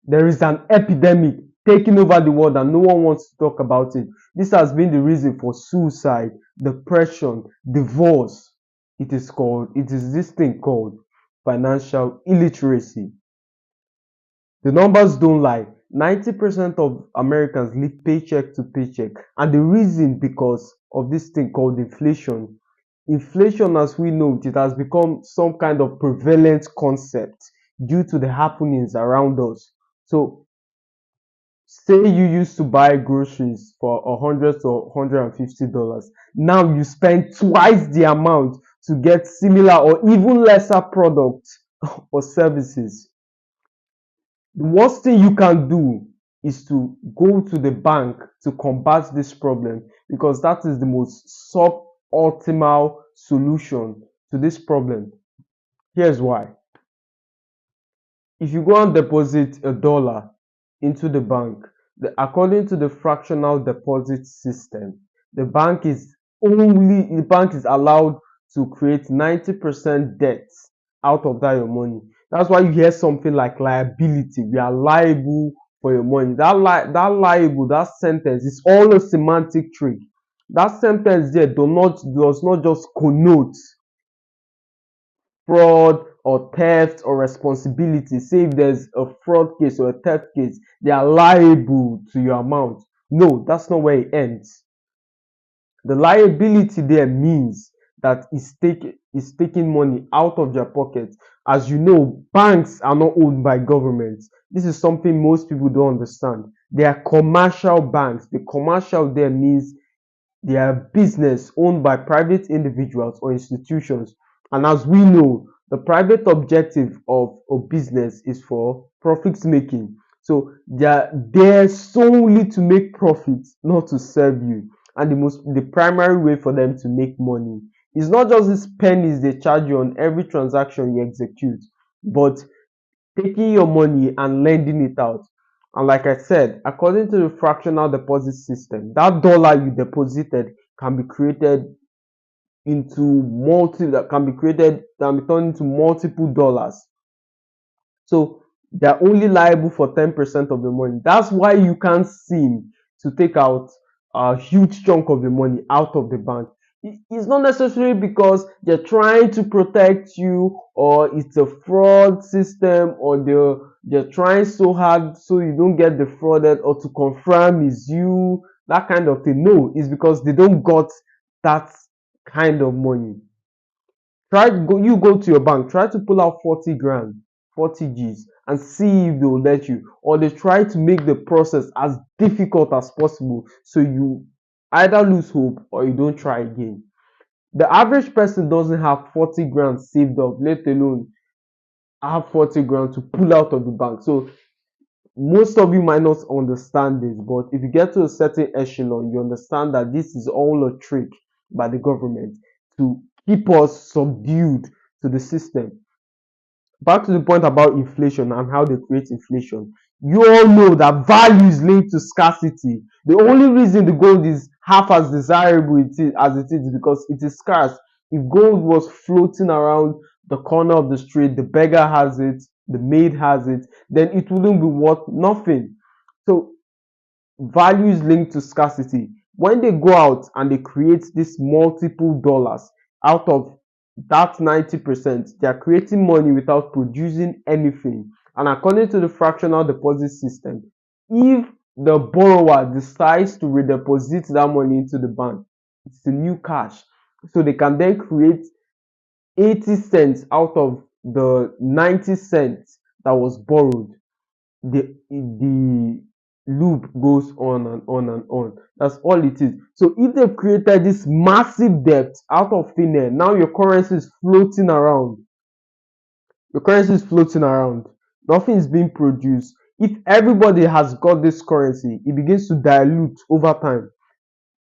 There is an epidemic taking over the world and no one wants to talk about it. This has been the reason for suicide, depression, divorce. It is this thing called financial illiteracy. The numbers don't lie. 90% of Americans live paycheck to paycheck. And the reason because of this thing called inflation. Inflation, as we know it, has become some kind of prevalent concept due to the happenings around us. So say you used to buy groceries for $100 to $150. Now you spend twice the amount to get similar or even lesser products or services. The worst thing you can do is to go to the bank to combat this problem, because that is the most suboptimal solution to this problem. Here's why. If you go and deposit $1 into the bank, according to the fractional deposit system, the bank is allowed to create 90% debt out of that your money. That's why you hear something like liability. We are liable for your money. That sentence is all a semantic trick. That sentence there does not just connote fraud or theft or responsibility. Say if there's a fraud case or a theft case, they are liable to your amount. No, that's not where it ends. The liability there means that is taking money out of their pocket. As you know, banks are not owned by governments. This is something most people don't understand. They are commercial banks. The commercial there means they are business owned by private individuals or institutions. And as we know, the private objective of a business is for profits making. So they are there solely to make profits, not to serve you. And the primary way for them to make money is not just these pennies they charge you on every transaction you execute, but taking your money and lending it out. And like I said, according to the fractional deposit system, that dollar you deposited can be created can be turned into multiple dollars. So they're only liable for 10% of the money. That's why you can't seem to take out a huge chunk of the money out of the bank. It's not necessarily because they're trying to protect you, or it's a fraud system, or they're trying so hard so you don't get defrauded, or to confirm it's you, that kind of thing. No, it's because they don't got that kind of money. You go to your bank, try to pull out 40 grand, 40 G's, and see if they'll let you. Or they try to make the process as difficult as possible so you either lose hope or you don't try again. The average person doesn't have 40 grand saved up, let alone have 40 grand to pull out of the bank. So most of you might not understand this, but if you get to a certain echelon, you understand that this is all a trick by the government to keep us subdued to the system. Back to the point about inflation and how they create inflation. You all know that value is linked to scarcity. The only reason the gold is half as desirable as it is because it is scarce. If gold was floating around the corner of the street, the beggar has it, the maid has it, then it wouldn't be worth nothing. So value is linked to scarcity. When they go out and they create this multiple dollars out of that 90%, they are creating money without producing anything. And according to the fractional deposit system, if the borrower decides to redeposit that money into the bank, it's a new cash. So they can then create 80 cents out of the 90 cents that was borrowed. The loop goes on and on and on. That's all it is. So if they've created this massive debt out of thin air, now your currency is floating around. Your currency is floating around. Nothing is being produced. If everybody has got this currency, it begins to dilute over time.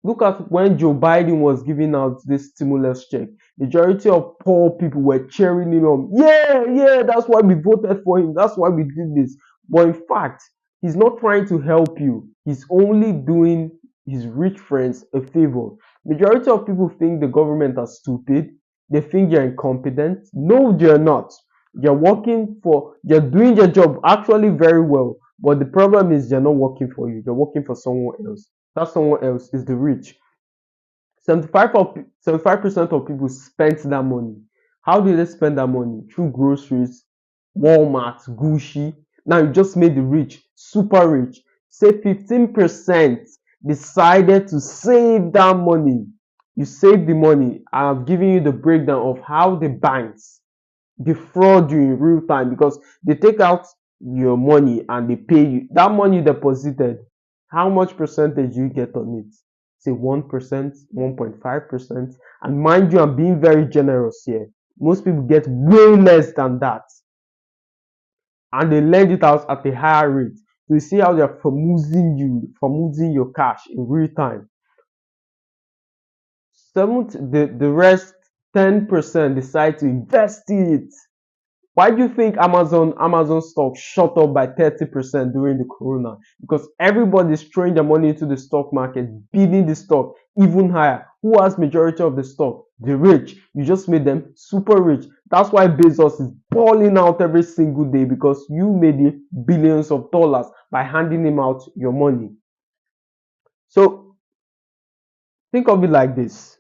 Look at when Joe Biden was giving out this stimulus check. Majority of poor people were cheering him on. Yeah, yeah, that's why we voted for him. That's why we did this. But in fact, he's not trying to help you. He's only doing his rich friends a favor. Majority of people think the government are stupid. They think you're incompetent. No, they're not. They're doing their job actually very well. But the problem is they're not working for you, they're working for someone else. That someone else is the rich. 75% of people spent that money. How do they spend that money? Through groceries, Walmart, Gucci. Now you just made the rich super rich. Say 15% decided to save that money. You save the money. I've given you the breakdown of how the banks defraud you in real time, because they take out your money and they pay you. That money you deposited, how much percentage do you get on it? Say 1%, 1.5%. And mind you, I'm being very generous here. Most people get way less than that. And they lend it out at a higher rate. So you see how they're formosing your cash in real time. The rest 10% decide to invest it. Why do you think Amazon stock shot up by 30% during the corona? Because everybody's throwing their money into the stock market, bidding the stock even higher. Who has majority of the stock? The rich. You just made them super rich. That's why Bezos is balling out every single day, because you made him billions of dollars by handing him out your money. So think of it like this.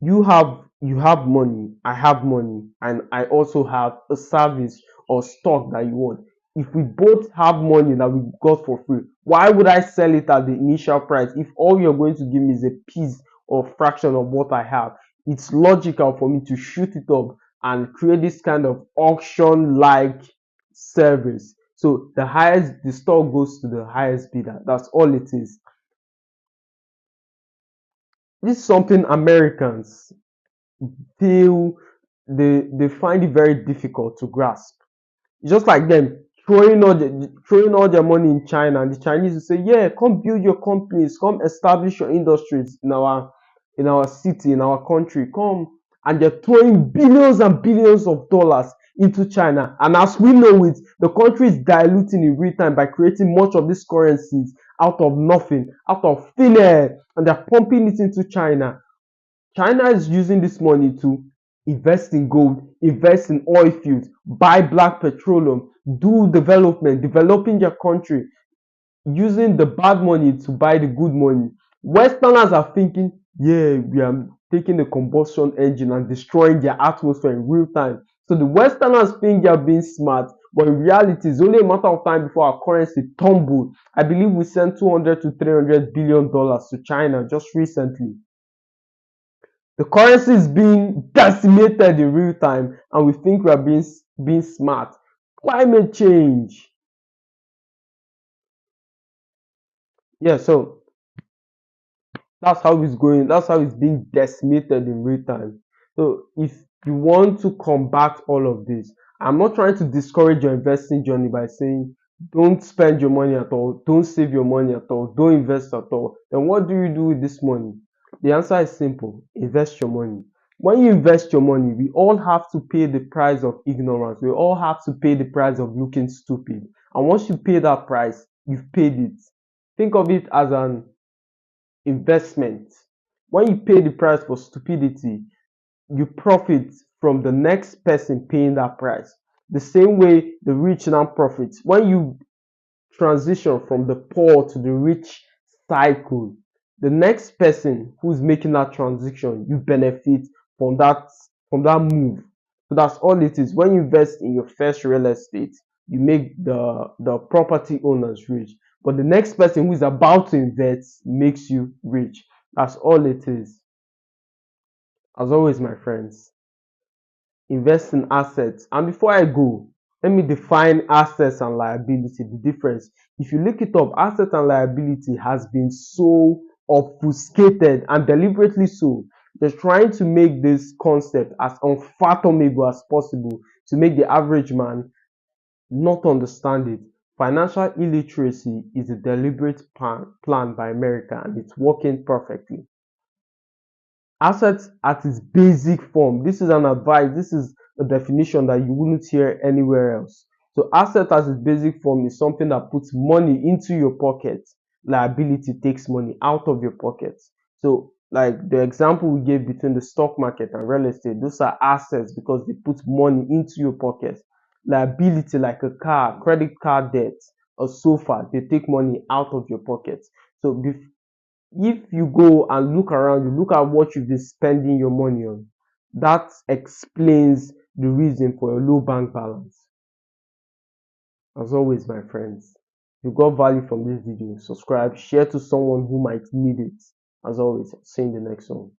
You have money, I have money, and I also have a service or stock that you want. If we both have money that we got for free, why would I sell it at the initial price if all you're going to give me is a piece or fraction of what I have? It's logical for me to shoot it up and create this kind of auction like service. So the stock goes to the highest bidder. That's all it is. This is something Americans feel, they find it very difficult to grasp. It's just like them throwing all their money in China, and the Chinese will say, "Yeah, come build your companies, come establish your industries in our city, in our country, come." And they're throwing billions and billions of dollars into China. And as we know it, the country is diluting in real time by creating much of these currencies out of nothing, out of thin air, and they're pumping it into China. China is using this money to invest in gold, invest in oil fields, buy black petroleum, do development, developing their country, using the bad money to buy the good money. Westerners are thinking, yeah, we are taking the combustion engine and destroying their atmosphere in real time. So the Westerners think they are being smart, but in reality, it's only a matter of time before our currency tumbled. I believe we sent 200 to 300 billion dollars to China just recently. The currency is being decimated in real time, and we think we are being smart. Climate change. Yeah, so that's how it's going. That's how it's being decimated in real time. So if you want to combat all of this, I'm not trying to discourage your investing journey by saying don't spend your money at all, don't save your money at all, don't invest at all. Then what do you do with this money? The answer is simple: invest your money. When you invest your money, we all have to pay the price of ignorance. We all have to pay the price of looking stupid. And once you pay that price, you've paid it. Think of it as an investment. When you pay the price for stupidity, you profit from the next person paying that price. The same way the rich now profits. When you transition from the poor to the rich cycle, the next person who's making that transition, you benefit from that move. So that's all it is. When you invest in your first real estate, you make the property owners rich, but the next person who is about to invest makes you rich. That's all it is. As always, my friends, invest in assets. And before I go, let me define assets and liability, the difference. If you look it up, asset and liability has been so obfuscated, and deliberately so. They're trying to make this concept as unfathomable as possible to make the average man not understand it. Financial illiteracy is a deliberate plan by America, and it's working perfectly. Assets at its basic form. This is an advice, this is a definition that you wouldn't hear anywhere else. So asset as its basic form is something that puts money into your pocket. Liability takes money out of your pocket. So like the example we gave between the stock market and real estate, those are assets because they put money into your pocket. liability like a car, credit card debt, a sofa, they take money out of your pocket. So if you go and look around, you look at what you've been spending your money on, that explains the reason for your low bank balance. As always, my friends, if you got value from this video, subscribe, share to someone who might need it. As always, see you in the next one.